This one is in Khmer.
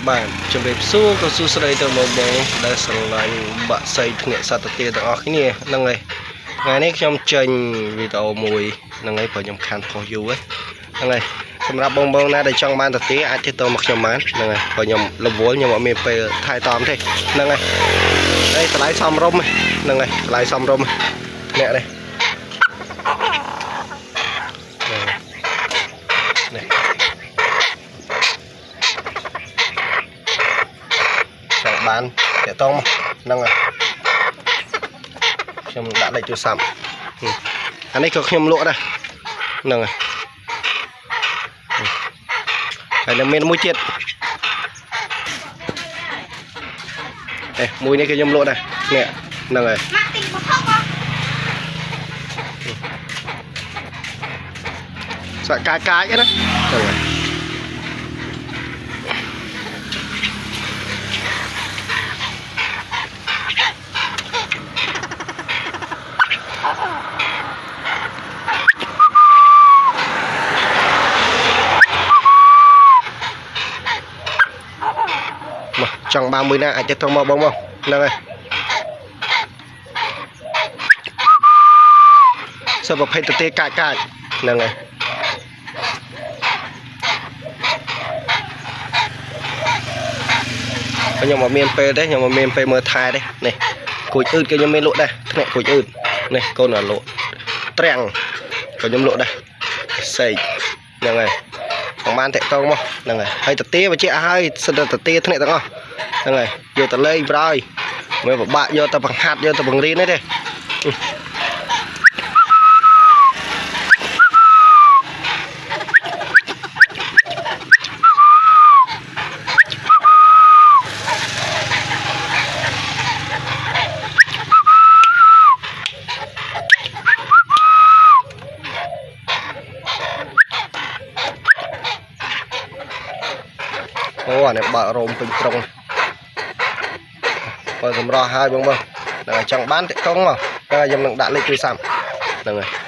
bạn chuẩn bị xu có xu sợi từ màu bóng đã sẵn lạnh bạ xây nghệ sát tê từ ở cái này năng này ngày nay trong tranh vì tàu mùi năng ấy phải nhầm khăn khó dù ấy năng này sầm rạp bông bông na để trong ban tí ai thì tôi mặc nhầm mát năng này phải nhầm lồng vốn nhầm ở miền tây thay tóm thế năng này đây lái xong rôm này năng này lái xong rôm nè đây bán để tông nâng rồiខ្ញុំដាក់លេខទូរស័ព្ទអានេះក៏ខ្ញុំលក់ដែរហ្នឹងហើយនៅមានមួយទៀតមួយនេះក៏ខ្ញុំលក់ដែរនេះហ្នឹងហើយសាក់កាយកាយណាហ្នឹងហើយchẳng 30 naអាចទៅមកបងមកហ្នឹងហើយសពភេទទេកាចកាចហ្នឹងហើយខ្ញុំមកមានពេលទេខ្ញុំមកមានពេលមើលថែទេនេះគួចអឺតក៏ខ្ញុំមានលក់ដែរធ្នាក់គួចអឺតនេះកូនលក់ត្រាំងក៏ខ្ញុំលក់ដែរសេកហ្នឹងហើយបងបានតាក់តងមកហ្នឹងហើយហើយតាទាបញ្ជាក់ឲ្យសិតតាទាធ្នាក់ទាំងអស់ហ្នឹងហើយយកទៅលេងប្រយមិនពិបាកយកទៅបង្ហាត់យកទៅបង្រៀនទេអូអានេះបើករោមពេញត្រង់បើសម្រាប់ឲ្យបងចង់បានតាក់ទងមកខ្ញុំនឹងដាក់លេខទូរស័ព្ទហ្នឹងហើយ